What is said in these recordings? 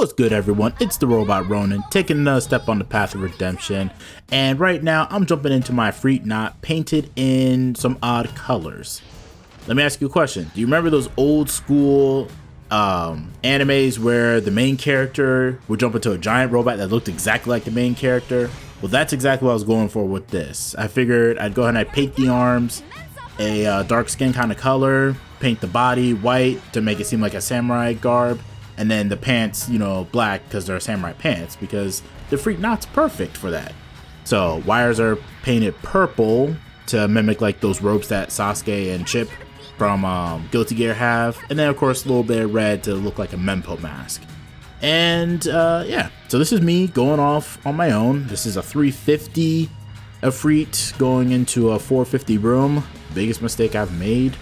What's good, everyone? It's the Robot Ronin, taking another step on the path of redemption, and right now I'm jumping into my Freet Knot painted in some odd colors. Let me ask you a question. Do you remember those old school animes where the main character would jump into a giant robot that looked exactly like the main character? Well, that's exactly what I was going for with this. I figured I'd go ahead and I'd paint the arms a dark skin kind of color, paint the body white to make it seem like a samurai garb, and then the pants, you know, black because they're samurai pants, because the Freet Knot's perfect for that. So wires are painted purple to mimic like those ropes that Sasuke and Chip from Guilty Gear have, and then of course a little bit of red to look like a Mempo mask. And yeah, so this is me going off on my own. This is a 350 Efreet going into a 450 room. Biggest mistake I've made.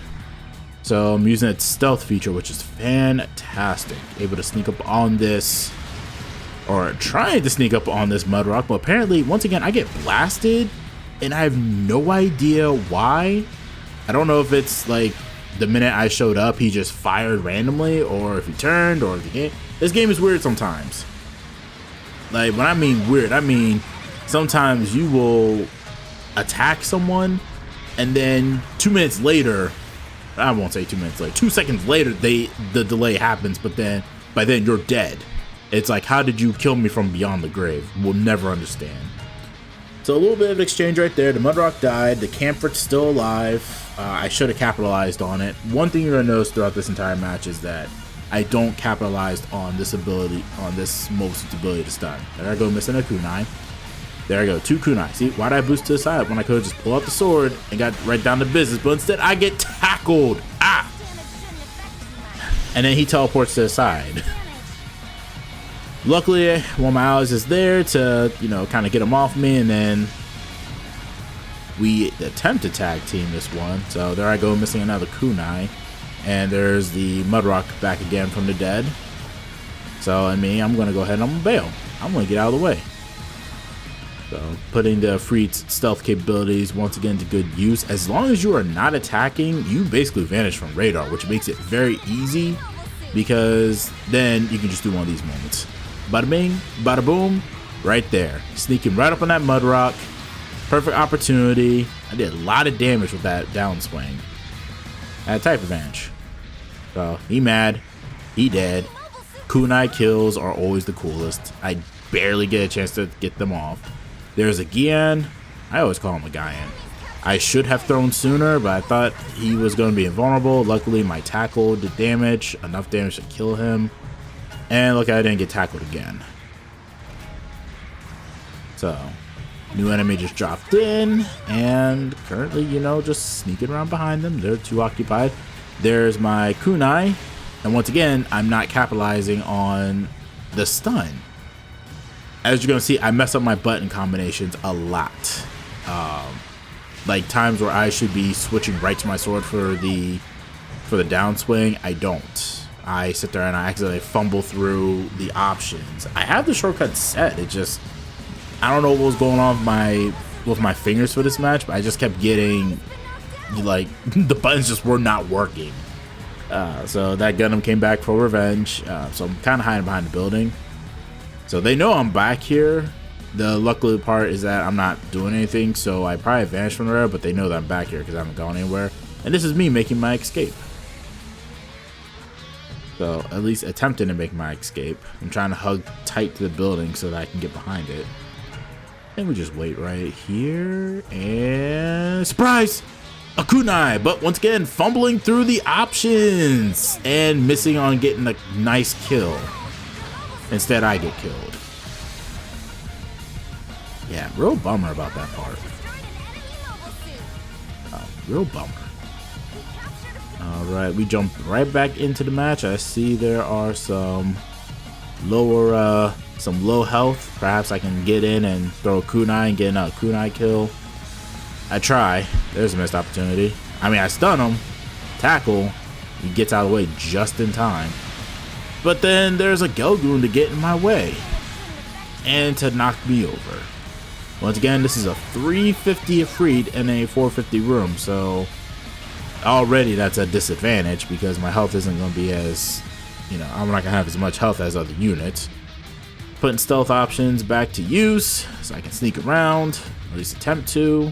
So I'm using its stealth feature, which is fantastic. Able to sneak up on this, or trying to sneak up on this mud rock, but apparently once again I get blasted and I have no idea why. I don't know if it's like the minute I showed up he just fired randomly, or if he turned, or the game. This game is weird sometimes. Like, when I mean weird, I mean sometimes you will attack someone and then 2 minutes later, I won't say 2 minutes later, 2 seconds later the delay happens, but then by then you're dead. It's like, how did you kill me from beyond the grave? We'll never understand. So a little bit of exchange right there. The Mudrock died, the Camfret's still alive. I should have capitalized on it. One thing you're gonna notice throughout this entire match is that I don't capitalize on this ability, on this Mosu's ability to stun. There I go, missing a kunai. There I go, 2 kunai. See, why did I boost to the side when I could have just pulled out the sword and got right down to business? But instead I get tackled. Ah! And then he teleports to the side. Luckily, one of my allies is there to, you know, kind of get him off me, and then we attempt to tag team this one. So there I go, missing another kunai. And there's the Mudrock back again from the dead. So, I mean, I'm going to go ahead and I'm going to bail. I'm going to get out of the way. So, putting the Freet's stealth capabilities once again to good use. As long as you are not attacking, you basically vanish from radar, which makes it very easy, because then you can just do one of these moments. Bada bing, bada boom, right there. Sneaking right up on that Mudrock. Perfect opportunity. I did a lot of damage with that downswing. I had type advantage. So, he mad. He dead. Kunai kills are always the coolest. I barely get a chance to get them off. There's a Gian. I always call him a Gian. I should have thrown sooner, but I thought he was going to be invulnerable. Luckily, my tackle did damage. Enough damage to kill him. And look, I didn't get tackled again. So, new enemy just dropped in. And currently, you know, just sneaking around behind them. They're too occupied. There's my kunai. And once again, I'm not capitalizing on the stun. As you're going to see, I mess up my button combinations a lot. Like times where I should be switching right to my sword for the downswing, I don't. I sit there and I accidentally fumble through the options. I have the shortcut set. It just, I don't know what was going on with my fingers for this match, but I just kept getting, like, the buttons just were not working. So that Gundam came back for revenge. So I'm kind of hiding behind the building. So they know I'm back here. The luckily part is that I'm not doing anything, so I probably vanished from there, but they know that I'm back here because I haven't gone anywhere. And this is me making my escape. So at least attempting to make my escape. I'm trying to hug tight to the building so that I can get behind it. And we just wait right here, and surprise! A kunai, but once again fumbling through the options and missing on getting a nice kill. Instead, I get killed. Yeah, real bummer about that part. Real bummer. Alright, we jump right back into the match. I see there are some low health. Perhaps I can get in and throw a kunai and get another kunai kill. I try. There's a missed opportunity. I mean, I stun him, tackle, he gets out of the way just in time. But then there's a Gelgoon to get in my way and to knock me over. Once again, this is a 350 Efreet in a 450 room, so already that's a disadvantage because my health isn't going to be as you know, I'm not gonna have as much health as other units. Putting stealth options back to use so I can sneak around, or at least attempt to.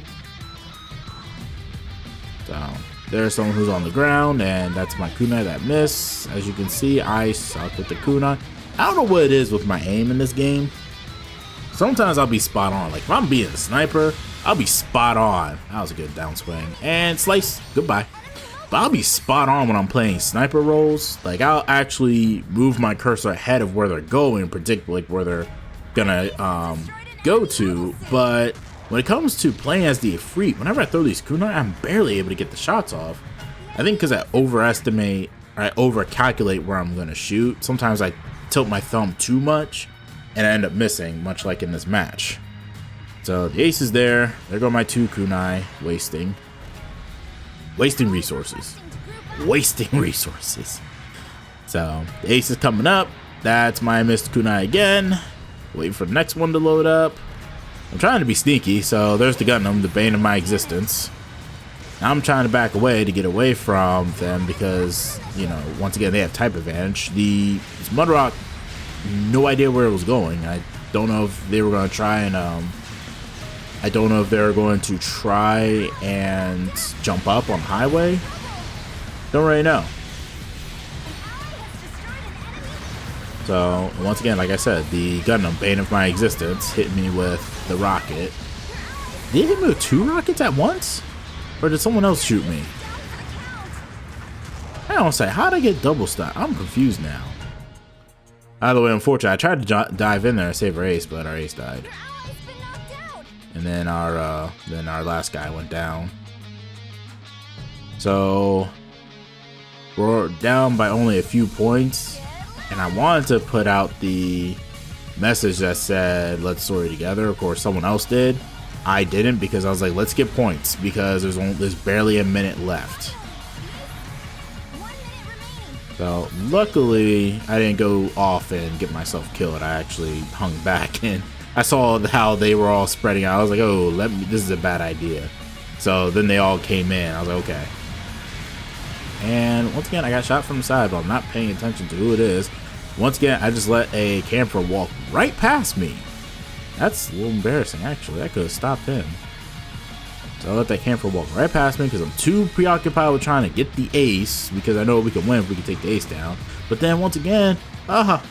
So there's someone who's on the ground, and that's my kunai that missed. As you can see, I suck with the kunai. I don't know what it is with my aim in this game. Sometimes I'll be spot on. Like if I'm being a sniper, I'll be spot on. That was a good downswing. And slice, goodbye. But I'll be spot on when I'm playing sniper roles. Like I'll actually move my cursor ahead of where they're going, predict like where they're gonna go to. But when it comes to playing as the Ifrit, whenever I throw these kunai, I'm barely able to get the shots off. I think because I overestimate or I overcalculate where I'm gonna shoot. Sometimes I tilt my thumb too much and I end up missing, much like in this match. So the ace is there. There go my 2 kunai, wasting resources. Wasting resources. So the ace is coming up. That's my missed kunai again. Waiting for the next one to load up. I'm trying to be sneaky, so there's the Gundam, the bane of my existence. Now I'm trying to back away to get away from them because, you know, once again, they have type advantage. This Mudrock, no idea where it was going. I don't know if they were going to try and, jump up on highway. Don't really know. So, once again, like I said, the Gundam, bane of my existence, hit me with the rocket. Did it hit me with 2 rockets at once? Or did someone else shoot me? I don't say, how'd I get double stop? I'm confused now. Either way, unfortunately, I tried to dive in there and save our ace, but our ace died. And then our last guy went down. So we're down by only a few points. And I wanted to put out the message that said, let's story together. Of course, someone else did. I didn't because I was like, let's get points because there's barely a minute left. So luckily, I didn't go off and get myself killed. I actually hung back and I saw how they were all spreading out. I was like, oh, this is a bad idea. So then they all came in. I was like, okay. And once again, I got shot from the side, but I'm not paying attention to who it is. Once again, I just let a camper walk right past me. That's a little embarrassing, actually. I could have stopped him. So I let that camper walk right past me because I'm too preoccupied with trying to get the ace because I know we can win if we can take the ace down. But then once again,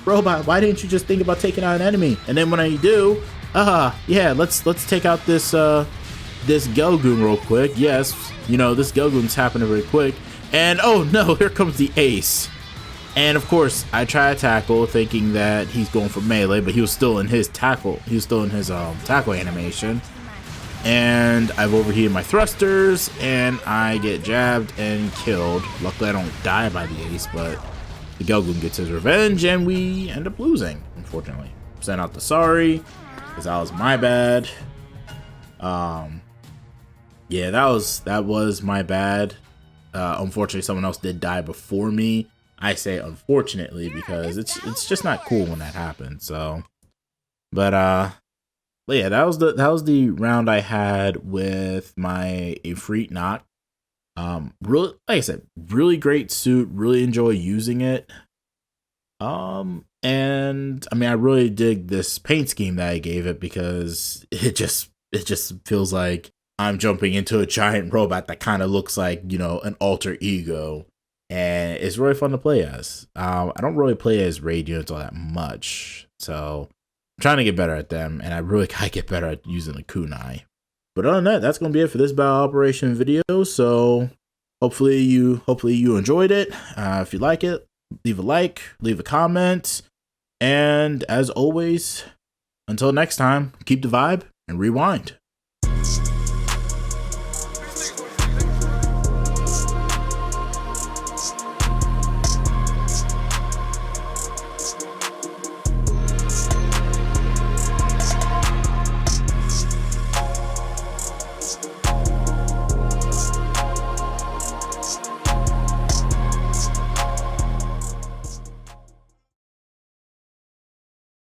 robot, why didn't you just think about taking out an enemy? And then when I do, yeah, let's take out this Gelgoon real quick. Yes, you know, this Gelgoon's happening really quick. And oh no, here comes the ace. And of course, I try to tackle thinking that he's going for melee, but he was still in his tackle. He was still in his tackle animation. And I've overheated my thrusters and I get jabbed and killed. Luckily I don't die by the ace, but the Gelgoon gets his revenge and we end up losing, unfortunately. Sent out the sorry, because that was my bad. Yeah, that was my bad. Unfortunately someone else did die before me. I say unfortunately because it's just not cool when that happens. So but yeah, that was the round I had with my Ifrit Knock. Really, like I said, really great suit, really enjoy using it. And I mean I really dig this paint scheme that I gave it because it just feels like I'm jumping into a giant robot that kind of looks like, you know, an alter ego. And it's really fun to play as. I don't really play as raid units all that much. So I'm trying to get better at them. And I really gotta get better at using the kunai. But other than that, that's going to be it for this battle operation video. So hopefully you enjoyed it. If you like it, leave a like, leave a comment. And as always, until next time, keep the vibe and rewind.